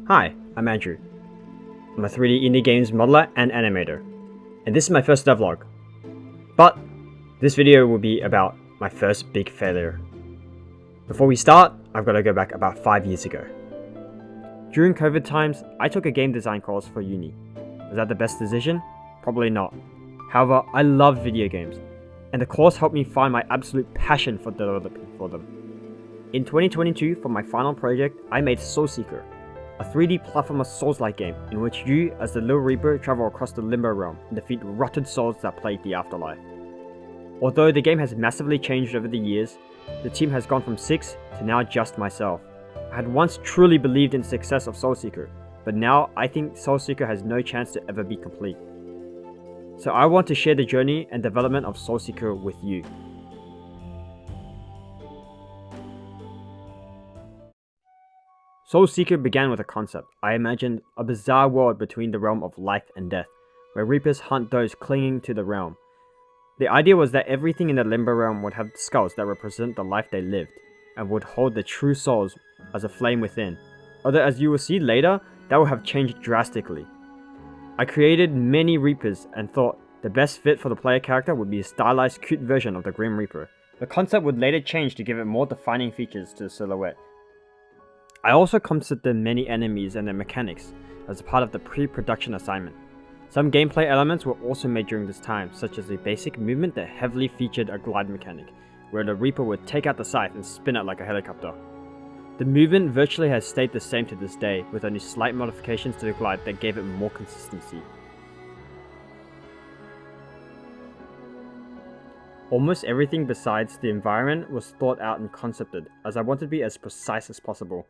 Hi, I'm Andrew. I'm a 3D indie games modeler and animator, and this is my first devlog. But this video will be about my first big failure. Before we start, I've got to go back about 5 years ago. During COVID times, I took a game design course for uni. Was that the best decision? Probably not. However, I love video games, and the course helped me find my absolute passion for developing for them. In 2022, for my final project, I made Soul Seeker, a 3D platformer Souls-like game in which you, as the Little Reaper, travel across the Limbo Realm and defeat rotted souls that plague the afterlife. Although the game has massively changed over the years, the team has gone from 6 to now just myself. I had once truly believed in the success of Soul Seeker, but now I think Soul Seeker has no chance to ever be complete. So I want to share the journey and development of Soul Seeker with you. Soul Seeker began with a concept. I imagined a bizarre world between the realm of life and death, where Reapers hunt those clinging to the realm. The idea was that everything in the Limbo realm would have skulls that represent the life they lived, and would hold the true souls as a flame within. Although, as you will see later, that would have changed drastically. I created many Reapers and thought the best fit for the player character would be a stylized, cute version of the Grim Reaper. The concept would later change to give it more defining features to the silhouette. I also considered many enemies and their mechanics as a part of the pre-production assignment. Some gameplay elements were also made during this time, such as a basic movement that heavily featured a glide mechanic, where the Reaper would take out the scythe and spin it like a helicopter. The movement virtually has stayed the same to this day, with only slight modifications to the glide that gave it more consistency. Almost everything besides the environment was thought out and concepted, as I wanted to be as precise as possible.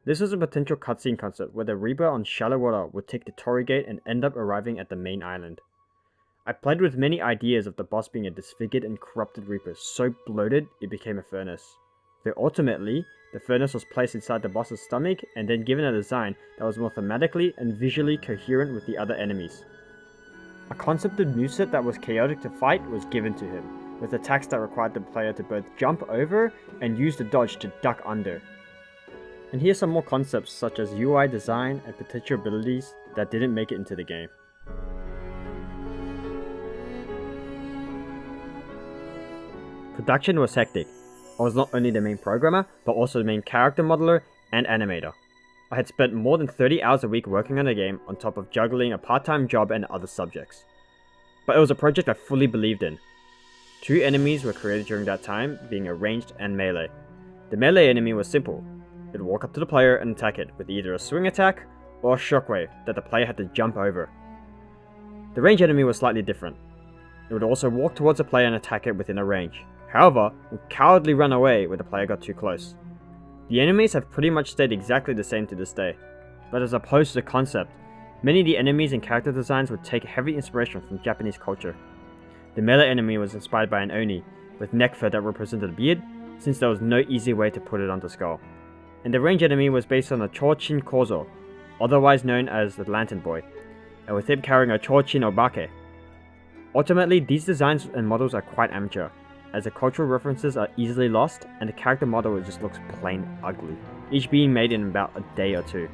This was a potential cutscene concept where the Reaper on shallow water would take the Torii Gate and end up arriving at the main island. I played with many ideas of the boss being a disfigured and corrupted Reaper so bloated it became a furnace. Though ultimately, the furnace was placed inside the boss's stomach and then given a design that was more thematically and visually coherent with the other enemies. A concepted moveset that was chaotic to fight was given to him, with attacks that required the player to both jump over and use the dodge to duck under. And here's some more concepts such as UI design and potential abilities that didn't make it into the game. Production was hectic. I was not only the main programmer, but also the main character modeler and animator. I had spent more than 30 hours a week working on the game on top of juggling a part-time job and other subjects. But it was a project I fully believed in. 2 enemies were created during that time, being a ranged and melee. The melee enemy was simple. It would walk up to the player and attack it with either a swing attack or a shockwave that the player had to jump over. The ranged enemy was slightly different. It would also walk towards the player and attack it within a range. However, it would cowardly run away when the player got too close. The enemies have pretty much stayed exactly the same to this day, but as opposed to the concept, many of the enemies and character designs would take heavy inspiration from Japanese culture. The melee enemy was inspired by an oni, with neck fur that represented a beard, since there was no easy way to put it on the skull. And the ranged enemy was based on a Chochin Kozo, otherwise known as the Lantern Boy, and with him carrying a Chochin Obake. Ultimately, these designs and models are quite amateur, as the cultural references are easily lost and the character model just looks plain ugly, each being made in about a day or 2.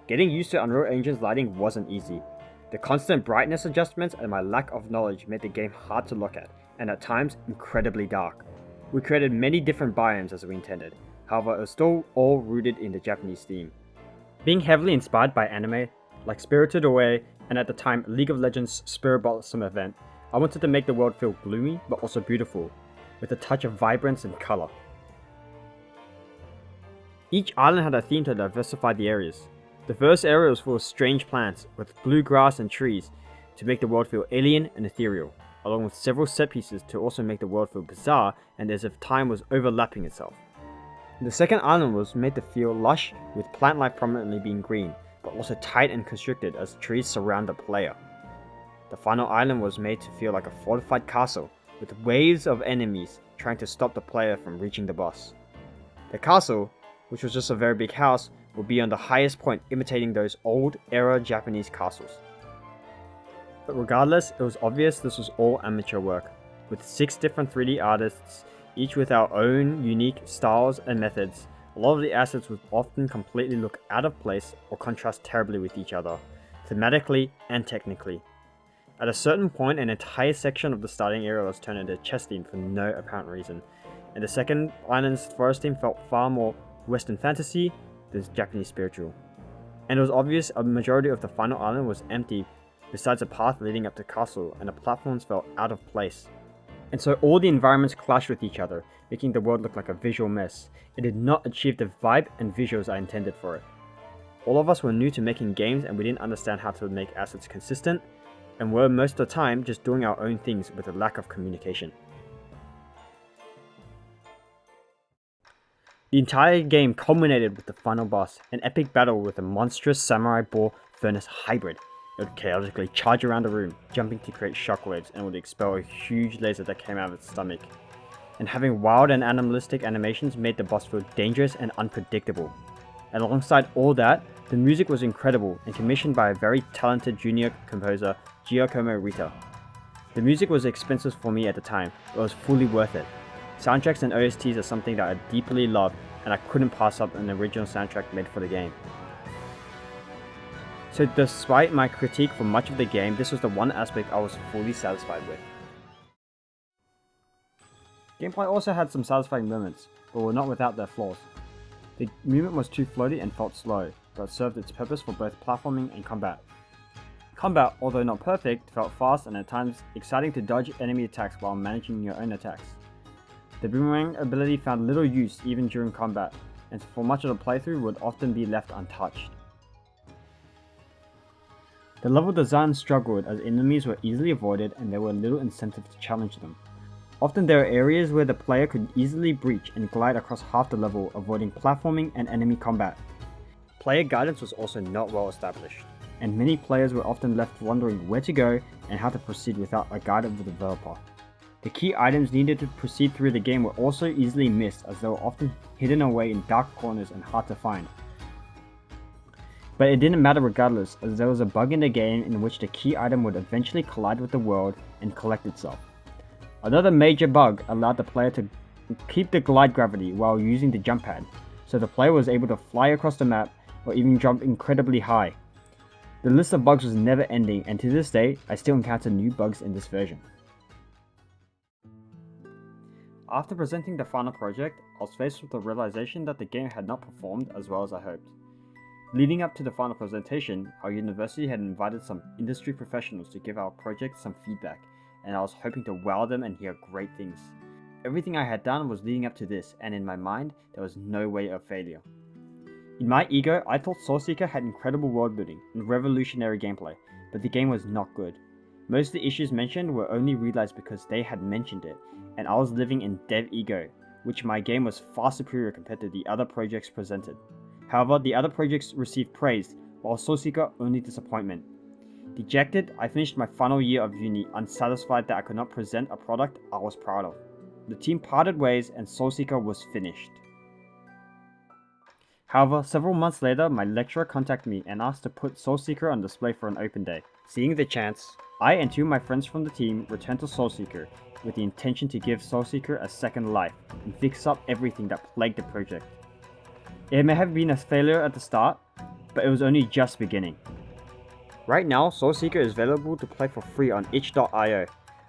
Getting used to Unreal Engine's lighting wasn't easy. The constant brightness adjustments and my lack of knowledge made the game hard to look at, and at times incredibly dark. We created many different biomes as we intended, however it was still all rooted in the Japanese theme. Being heavily inspired by anime, like Spirited Away and at the time League of Legends Spirit Blossom event, I wanted to make the world feel gloomy but also beautiful, with a touch of vibrance and colour. Each island had a theme to diversify the areas. The first area was full of strange plants, with blue grass and trees, to make the world feel alien and ethereal, along with several set pieces to also make the world feel bizarre and as if time was overlapping itself. The second island was made to feel lush, with plant life prominently being green, but also tight and constricted as trees surround the player. The final island was made to feel like a fortified castle, with waves of enemies trying to stop the player from reaching the boss. The castle, which was just a very big house, would be on the highest point, imitating those old-era Japanese castles. But regardless, it was obvious this was all amateur work, with 6 different 3D artists, each with our own unique styles and methods, A lot of the assets would often completely look out of place or contrast terribly with each other, thematically and technically. At a certain point, an entire section of the starting area was turned into a chess theme for no apparent reason, and the second island's forest theme felt far more Western fantasy than Japanese spiritual. And it was obvious a majority of the final island was empty, besides a path leading up to castle, and the platforms felt out of place. And so all the environments clashed with each other, making the world look like a visual mess. It did not achieve the vibe and visuals I intended for it. All of us were new to making games and we didn't understand how to make assets consistent, and were most of the time just doing our own things with a lack of communication. The entire game culminated with the final boss, an epic battle with a monstrous samurai boar furnace hybrid. It would chaotically charge around the room, jumping to create shockwaves, and would expel a huge laser that came out of its stomach. And having wild and animalistic animations made the boss feel dangerous and unpredictable. And alongside all that, the music was incredible and commissioned by a very talented junior composer, Giacomo Rita. The music was expensive for me at the time, but it was fully worth it. Soundtracks and OSTs are something that I deeply love, and I couldn't pass up an original soundtrack made for the game. So despite my critique for much of the game, this was the one aspect I was fully satisfied with. Gameplay also had some satisfying moments, but were not without their flaws. The movement was too floaty and felt slow, but served its purpose for both platforming and combat. Combat, although not perfect, felt fast and at times exciting to dodge enemy attacks while managing your own attacks. The boomerang ability found little use even during combat, and for much of the playthrough would often be left untouched. The level design struggled as enemies were easily avoided and there were little incentive to challenge them. Often there are areas where the player could easily breach and glide across half the level, avoiding platforming and enemy combat. Player guidance was also not well established, and many players were often left wondering where to go and how to proceed without a guide of the developer. The key items needed to proceed through the game were also easily missed, as they were often hidden away in dark corners and hard to find. But it didn't matter regardless, as there was a bug in the game in which the key item would eventually collide with the world and collect itself. Another major bug allowed the player to keep the glide gravity while using the jump pad, so the player was able to fly across the map or even jump incredibly high. The list of bugs was never ending, and to this day, I still encounter new bugs in this version. After presenting the final project, I was faced with the realization that the game had not performed as well as I hoped. Leading up to the final presentation, our university had invited some industry professionals to give our project some feedback, and I was hoping to wow them and hear great things. Everything I had done was leading up to this, and in my mind, there was no way of failure. In my ego, I thought Soulseeker had incredible world building and revolutionary gameplay, but the game was not good. Most of the issues mentioned were only realized because they had mentioned it, and I was living in dev ego, which my game was far superior compared to the other projects presented. However, the other projects received praise, while Soulseeker only disappointment. Dejected, I finished my final year of uni unsatisfied that I could not present a product I was proud of. The team parted ways and Soulseeker was finished. However, several months later, my lecturer contacted me and asked to put Soulseeker on display for an open day. Seeing the chance, I and two of my friends from the team returned to Soulseeker with the intention to give Soulseeker a second life and fix up everything that plagued the project. It may have been a failure at the start, but it was only just beginning. Right now, Soulseeker is available to play for free on itch.io.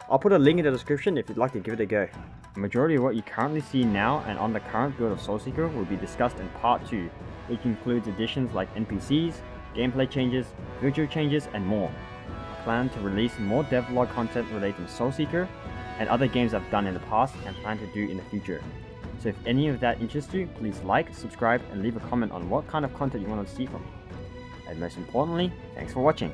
I'll put a link in the description if you'd like to give it a go. The majority of what you currently see now and on the current build of Soulseeker will be discussed in part 2, which includes additions like NPCs, gameplay changes, visual changes, and more. I plan to release more devlog content relating to Soulseeker and other games I've done in the past and plan to do in the future. So if any of that interests you, please like, subscribe, and leave a comment on what kind of content you want to see from me. And most importantly, thanks for watching.